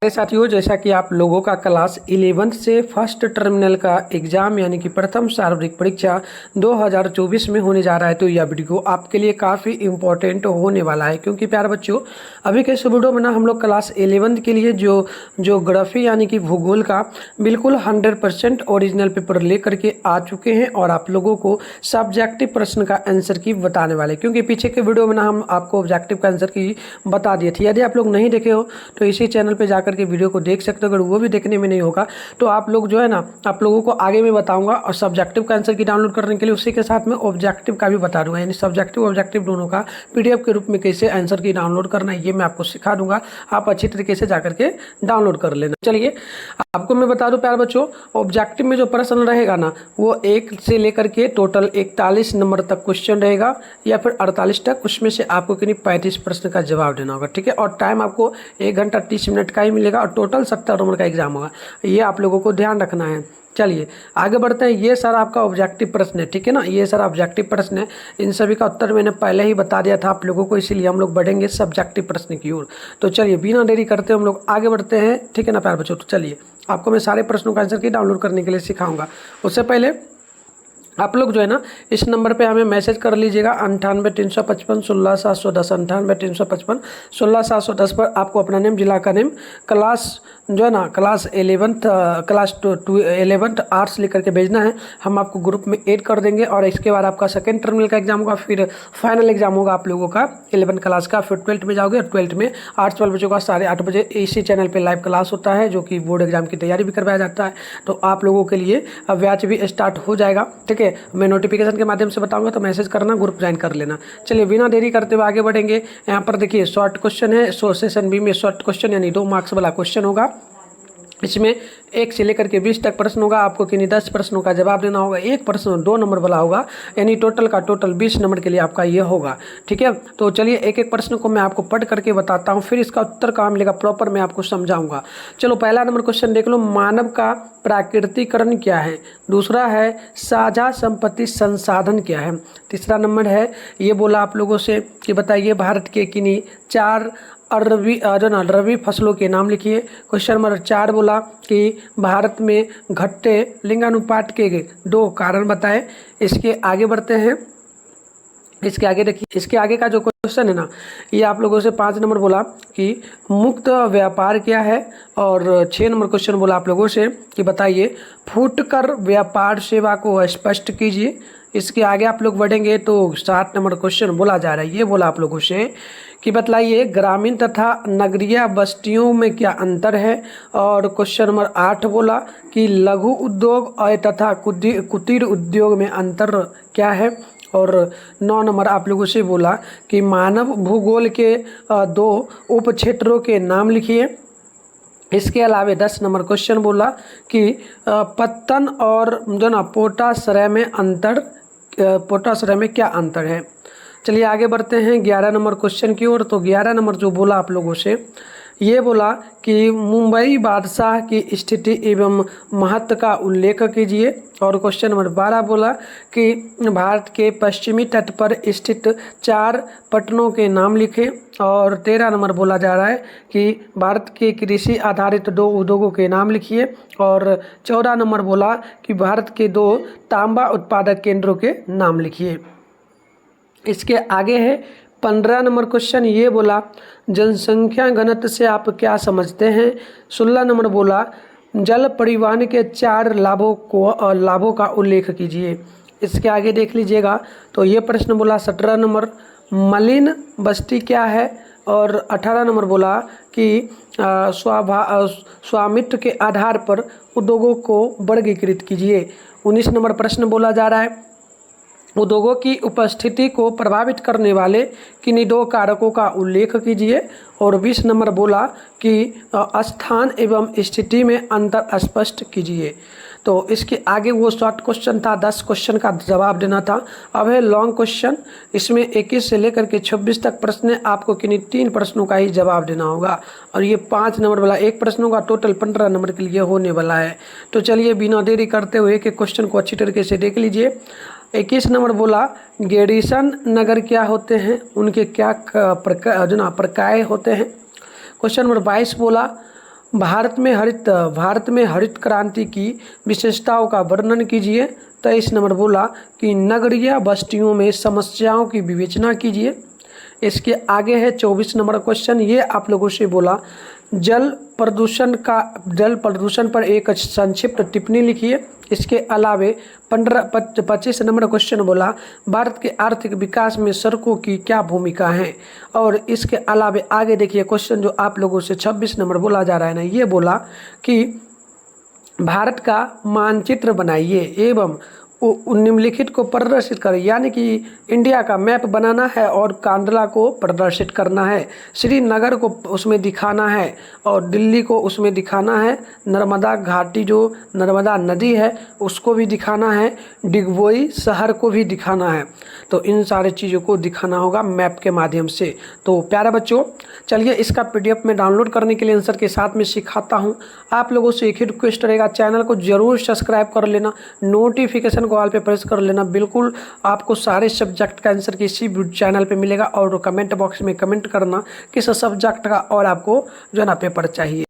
मेरे साथियों, जैसा कि आप लोगों का क्लास 11 से फर्स्ट टर्मिनल का एग्जाम यानी कि प्रथम सार्वत्रिक परीक्षा 2024 में होने जा रहा है, तो यह वीडियो आपके लिए काफ़ी इंपॉर्टेंट होने वाला है। क्योंकि प्यारे बच्चों, अभी के इस वीडियो में ना हम लोग क्लास 11 के लिए जो ज्योग्राफी यानी कि भूगोल का बिल्कुल 100% ओरिजिनल पेपर लेकर के आ चुके हैं और आप लोगों को सब्जेक्टिव प्रश्न का आंसर की बताने वाले। क्योंकि पीछे के वीडियो में ना हम आपको ऑब्जेक्टिव का आंसर की बता दिए थे। यदि आप लोग नहीं देखे हो तो इसी चैनल पर जाकर के वीडियो को देख सकते हो। अगर वो भी देखने में नहीं होगा तो आप लोग जो है ना, आप लोगों को आगे में बताऊंगा और सब्जेक्टिव का आंसर की डाउनलोड करने के लिए उसी के साथ में ऑब्जेक्टिव का भी बता दूंगा। यानी सब्जेक्टिव ऑब्जेक्टिव दोनों का पीडीएफ के रूप में कैसे आंसर की डाउनलोड करना है ये मैं आपको सिखा दूंगा। आप अच्छी तरीके से जाकर के डाउनलोड कर लेना। चलिए आपको मैं बता दूं प्यारे बच्चों, ऑब्जेक्टिव में जो प्रश्न रहेगा ना वो 1 से लेकर के टोटल 41 नंबर तक क्वेश्चन रहेगा या फिर 48 तक। उसमें से आपको किन्हीं 35 प्रश्न का जवाब देना होगा, ठीक है। और टाइम आपको 1 घंटा 30 मिनट का ही मिलेगा और टोटल 70 नंबर का एग्जाम होगा। ये आप लोगों को ध्यान रखना है। चलिए आगे बढ़ते हैं। ये सारा आपका ऑब्जेक्टिव प्रश्न है, ठीक है ना। ये सारा ऑब्जेक्टिव प्रश्न है। इन सभी का उत्तर मैंने पहले ही बता दिया था आप लोगों को, इसीलिए हम लोग बढ़ेंगे सब्जेक्टिव प्रश्न की ओर। तो चलिए बिना देरी करते हम लोग आगे बढ़ते हैं, ठीक है ना प्यारे बच्चों। तो चलिए आपको मैं सारे प्रश्नों का आंसर की डाउनलोड करने के लिए सिखाऊंगा। उससे पहले आप लोग जो है ना इस नंबर पे हमें मैसेज कर लीजिएगा 98 355 16 710 98 355 16 710 पर आपको अपना नेम, जिला का नेम, क्लास जो है ना क्लास 11th आर्ट्स लिख करके भेजना है। हम आपको ग्रुप में ऐड कर देंगे और इसके बाद आपका सेकेंड टर्मिनल का एग्जाम होगा, फिर फाइनल एग्जाम होगा आप लोगों का 11th क्लास का। फिर 12th में जाओगे और 12th में आर्ट्स वाले बच्चों का 8:30 बजे इसी चैनल पर लाइव क्लास होता है, जो कि बोर्ड एग्जाम की तैयारी भी करवाया जाता है। तो आप लोगों के लिए बैच भी स्टार्ट हो जाएगा, ठीक है। मैं नोटिफिकेशन के माध्यम से बताऊंगा, तो मैसेज करना, ग्रुप ज्वाइन कर लेना। चलिए बिना देरी करते हुए आगे बढ़ेंगे। यहाँ पर देखिए शॉर्ट क्वेश्चन है। सेशन बी में शॉर्ट क्वेश्चन यानी 2 मार्क्स वाला क्वेश्चन होगा। इसमें 1 से लेकर के 20 तक प्रश्न होगा। आपको किन्हीं 10 प्रश्नों का जवाब देना होगा। एक प्रश्न 2 नंबर वाला होगा, यानी टोटल का टोटल 20 नंबर के लिए आपका ये होगा, ठीक है। तो चलिए एक एक प्रश्न को मैं आपको पढ़ करके बताता हूँ, फिर इसका उत्तर कहाँ मिलेगा प्रॉपर मैं आपको समझाऊंगा। चलो पहला नंबर क्वेश्चन देख लो, मानव का प्राकृतिकरण क्या है। दूसरा है साझा संपत्ति संसाधन क्या है। तीसरा नंबर है ये बोला आप लोगों से कि बताइए भारत के किन्हीं 4 रबी फसलों के नाम लिखिए। क्वेश्चन नंबर 4 बोला कि भारत में घटते लिंगानुपात के 2 कारण बताएं। इसके आगे बढ़ते हैं। इसके आगे देखिए, इसके आगे का जो क्वेश्चन है ना, ये आप लोगों से 5 नंबर बोला कि मुक्त व्यापार क्या है। और 6 नंबर क्वेश्चन बोला आप लोगों से कि बताइए फुटकर व्यापार सेवा को स्पष्ट कीजिए। इसके आगे आप लोग बढ़ेंगे तो 7 नंबर क्वेश्चन बोला जा रहा है। ये बोला आप लोगों से कि बतलाइए ग्रामीण तथा नगरीय बस्तियों में क्या अंतर है। और क्वेश्चन नंबर 8 बोला कि लघु उद्योग तथा कुटीर उद्योग में अंतर क्या है। और 9 नंबर आप लोगों से बोला कि मानव भूगोल के 2 उप क्षेत्रों के नाम लिखिए। इसके अलावा 10 नंबर क्वेश्चन बोला कि पत्तन और जो ना पोटाश्रय में क्या अंतर है। चलिए आगे बढ़ते हैं 11 नंबर क्वेश्चन की ओर। तो 11 नंबर जो बोला आप लोगों से, ये बोला कि मुंबई बादशाह की स्थिति एवं महत्व का उल्लेख कीजिए। और क्वेश्चन नंबर 12 बोला कि भारत के पश्चिमी तट पर स्थित 4 पట్టणों के नाम लिखें। और 13 नंबर बोला जा रहा है कि भारत के कृषि आधारित 2 उद्योगों के नाम लिखिए। और 14 नंबर बोला कि भारत के 2 तांबा उत्पादक केंद्रों के नाम लिखिए। इसके आगे है 15 नंबर क्वेश्चन, ये बोला जनसंख्या घनत्व से आप क्या समझते हैं। 16 नंबर बोला जल परिवहन के 4 लाभों का उल्लेख कीजिए। इसके आगे देख लीजिएगा तो ये प्रश्न बोला 17 नंबर मलिन बस्ती क्या है। और 18 नंबर बोला कि स्वामित्व के आधार पर उद्योगों को वर्गीकृत कीजिए। 19 नंबर प्रश्न बोला जा रहा है उद्योगों की उपस्थिति को प्रभावित करने वाले किन्हीं 2 कारकों का उल्लेख कीजिए। और 20 नंबर बोला कि स्थान एवं स्थिति में अंतर स्पष्ट कीजिए। तो इसके आगे वो शॉर्ट क्वेश्चन था, 10 क्वेश्चन का जवाब देना था। अब है लॉन्ग क्वेश्चन। इसमें 21 से लेकर के 26 तक प्रश्न है। आपको किन्हीं 3 प्रश्नों का ही जवाब देना होगा। और ये 5 नंबर वाला 1 प्रश्न होगा, टोटल 15 नंबर के लिए होने वाला है। तो चलिए बिना देरी करते हुए एक क्वेश्चन को अच्छी तरीके से देख लीजिए। 21 नंबर बोला गैरिसन नगर क्या होते हैं, उनके क्या प्रकार होते हैं। क्वेश्चन नंबर 22 बोला भारत में हरित क्रांति की विशेषताओं का वर्णन कीजिए। 23 नंबर बोला कि नगरीय बस्तियों में समस्याओं की विवेचना कीजिए। इसके आगे है 24 नंबर क्वेश्चन, ये आप लोगों से बोला जल प्रदूषण पर एक संक्षिप्त टिप्पणी लिखिए। इसके अलावे 25 नंबर क्वेश्चन बोला भारत के आर्थिक विकास में सड़कों की क्या भूमिका है। और इसके अलावे आगे देखिए क्वेश्चन जो आप लोगों से 26 नंबर बोला जा रहा है ना, ये बोला कि भारत का मानचित्र बनाइए एवं निम्नलिखित को प्रदर्शित करें, यानी कि इंडिया का मैप बनाना है और कांडला को प्रदर्शित करना है, श्रीनगर को उसमें दिखाना है और दिल्ली को उसमें दिखाना है, नर्मदा घाटी जो नर्मदा नदी है उसको भी दिखाना है, डिगबोई शहर को भी दिखाना है। तो इन सारे चीज़ों को दिखाना होगा मैप के माध्यम से। तो प्यारे बच्चों चलिए इसका PDF में डाउनलोड करने के लिए आंसर के साथ में सिखाता हूँ। आप लोगों से एक ही रिक्वेस्ट रहेगा, चैनल को जरूर सब्सक्राइब कर लेना, नोटिफिकेशन को ऑल पे प्रेस कर लेना। बिल्कुल आपको सारे सब्जेक्ट का आंसर किसी भी चैनल पे मिलेगा और कमेंट बॉक्स में कमेंट करना किस सब्जेक्ट का और आपको जो है ना पेपर चाहिए।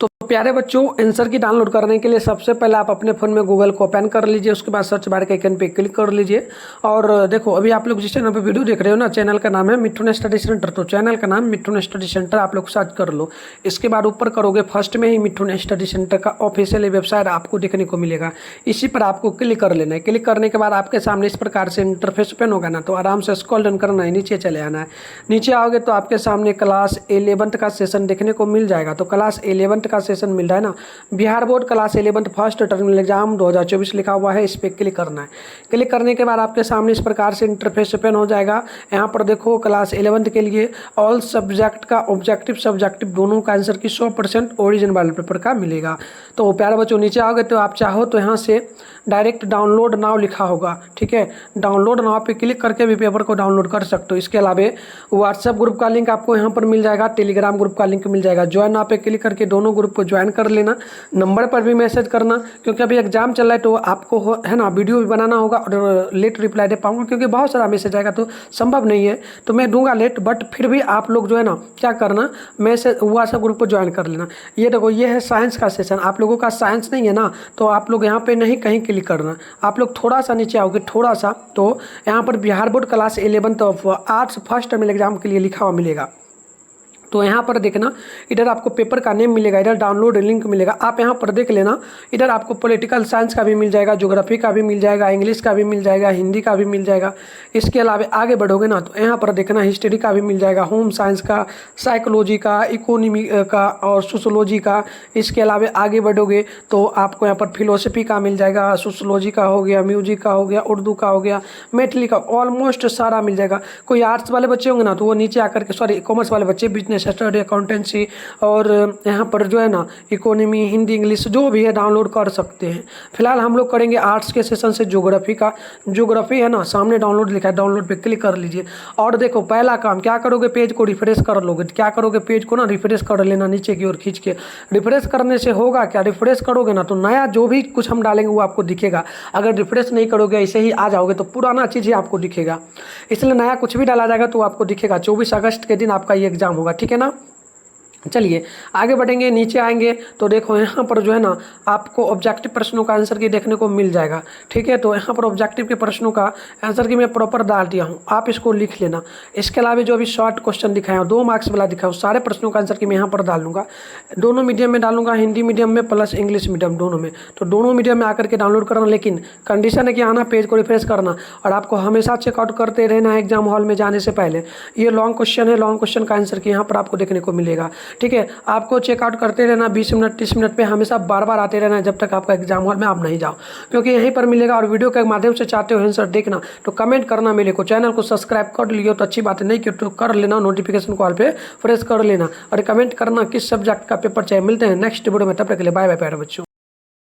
तो प्यारे बच्चों आंसर की डाउनलोड करने के लिए सबसे पहले आप अपने फ़ोन में गूगल को ओपन कर लीजिए, उसके बाद सर्च बार के आइकन पे क्लिक कर लीजिए। और देखो अभी आप लोग जिस चैनल पे वीडियो देख रहे हो ना, चैनल का नाम है मिठुन स्टडी सेंटर। तो चैनल का नाम मिठुन स्टडी सेंटर आप लोग सर्च कर लो। इसके बाद ऊपर करोगे फर्स्ट में ही मिठुन स्टडी सेंटर का ऑफिशियल वेबसाइट आपको देखने को मिलेगा, इसी पर आपको क्लिक कर लेना है। क्लिक करने के बाद आपके सामने इस प्रकार से इंटरफेस ओपन होगा ना, तो आराम से स्क्रॉल डाउन करना है, नीचे चले आना है। नीचे आओगे तो आपके सामने क्लास 11th का सेशन देखने को मिल जाएगा। तो क्लास 11th का सेशन मिल रहा है ना, Bihar board class 11th first terminal exam 2024 लिखा हुआ है, इस पर क्लिक करना है। क्लिक करने के बाद आपके सामने इस प्रकार से इंटरफेस ओपन हो जाएगा। यहाँ पर देखो क्लास 11th के लिए ऑल सब्जेक्ट का ऑब्जेक्टिव सब्जेक्टिव दोनों का आंसर की 100% ओरिजिनल वाले पेपर का मिलेगा। तो प्यारे बच्चों नीचे आओगे तो आप चाहो तो यहाँ से डायरेक्ट डाउनलोड नाउ लिखा होगा, ठीक है, डाउनलोड नाउ पे क्लिक करके भी पेपर को डाउनलोड कर सकते हो। इसके अलावा व्हाट्सएप ग्रुप का लिंक आपको यहाँ पर मिल जाएगा, टेलीग्राम ग्रुप का लिंक मिल जाएगा। ज्वाइन नाउ पे क्लिक करके दोनों ग्रुप को ज्वाइन कर लेना। नंबर पर भी मैसेज करना, क्योंकि अभी एग्जाम चल रहा है तो आपको है ना वीडियो भी बनाना होगा और लेट रिप्लाई दे पाऊंगा, क्योंकि बहुत सारा मैसेज आएगा तो संभव नहीं है, तो मैं दूंगा लेट। बट फिर भी आप लोग जो है ना क्या करना, मैसेज व्हाट्सएप ग्रुप को ज्वाइन कर लेना। ये देखो ये है साइंस का सेशन, आप लोगों का साइंस नहीं है ना, तो आप लोग यहाँ पे नहीं कहीं क्लिक करना। आप लोग थोड़ा सा नीचे आओगे थोड़ा सा, तो यहाँ पर Bihar board class 11th of arts first terminal exam के लिए लिखा हुआ मिलेगा। तो यहाँ पर देखना, इधर आपको पेपर का नेम मिलेगा, इधर डाउनलोड लिंक मिलेगा, आप यहाँ पर देख लेना। इधर आपको पॉलिटिकल साइंस का भी मिल जाएगा, ज्योग्राफी का भी मिल जाएगा, इंग्लिश का भी मिल जाएगा, हिंदी का भी मिल जाएगा। इसके अलावा आगे बढ़ोगे ना तो यहाँ पर देखना हिस्ट्री का भी मिल जाएगा, होम साइंस का, साइकोलॉजी का, इकोनॉमी का और सोशोलॉजी का। इसके अलावा आगे बढ़ोगे तो आपको यहाँ पर फिलोसफी का मिल जाएगा, सोशोलॉजी का हो गया, म्यूजिक का हो गया, उर्दू का हो गया, मैथिली का, ऑलमोस्ट सारा मिल जाएगा। कोई आर्ट्स वाले बच्चे होंगे ना तो वो नीचे आकर के, सॉरी कॉमर्स वाले बच्चे बिजनेस स्टडी, अकाउंटेंसी और यहाँ पर जो है ना इकोनॉमी, हिंदी, इंग्लिश जो भी है डाउनलोड कर सकते हैं। फिलहाल हम लोग करेंगे आर्ट्स के सेशन से ज्योग्राफी का। ज्योग्राफी है ना सामने डाउनलोड लिखा है, डाउनलोड पे क्लिक कर लीजिए। और देखो पहला काम क्या करोगे, पेज को रिफ्रेश कर लोगे। क्या करोगे, पेज को ना रिफ्रेश कर लेना, नीचे की ओर खींच के। रिफ्रेश करने से होगा क्या, रिफ्रेश करोगे ना तो नया जो भी कुछ हम डालेंगे वो आपको दिखेगा। अगर रिफ्रेश नहीं करोगे ऐसे ही आ जाओगे तो पुराना चीज़ ही आपको दिखेगा। इसलिए नया कुछ भी डाला जाएगा तो आपको दिखेगा। 24 अगस्त के दिन आपका ये एग्जाम होगा, ठीक है ना। चलिए आगे बढ़ेंगे, नीचे आएंगे तो देखो यहाँ पर जो है ना आपको ऑब्जेक्टिव प्रश्नों का आंसर की देखने को मिल जाएगा, ठीक है। तो यहाँ पर ऑब्जेक्टिव के प्रश्नों का आंसर की मैं प्रॉपर डाल दिया हूँ, आप इसको लिख लेना। इसके अलावा जो अभी शॉर्ट क्वेश्चन दिखाया है 2 मार्क्स वाला दिखाया है, सारे प्रश्नों का आंसर की मैं यहाँ पर डाल दूंगा। दोनों मीडियम में डालूंगा, हिंदी मीडियम में प्लस इंग्लिश मीडियम दोनों में। तो दोनों मीडियम में आकर के डाउनलोड करना, लेकिन कंडीशन है कि आना, पेज को रिफ्रेश करना और आपको हमेशा चेकआउट करते रहना एग्जाम हॉल में जाने से पहले। ये लॉन्ग क्वेश्चन है, लॉन्ग क्वेश्चन का आंसर की यहाँ पर आपको देखने को मिलेगा, ठीक है। आपको चेकआउट करते रहना 20 मिनट 30 मिनट पे, हमेशा बार बार आते रहना जब तक आपका एग्जाम हॉल में आप नहीं जाओ, क्योंकि यहीं पर मिलेगा। और वीडियो के माध्यम से चाहते हो आंसर देखना तो कमेंट करना मेरे को। चैनल को सब्सक्राइब कर लियो तो अच्छी बात है, नहीं कि तो कर लेना, नोटिफिकेशन कॉल पे प्रेस कर लेना और कमेंट करना किस सब्जेक्ट का पेपर चाहिए। मिलते हैं नेक्स्ट वीडियो में, तब तक के लिए बाय बाय प्यारे बच्चों।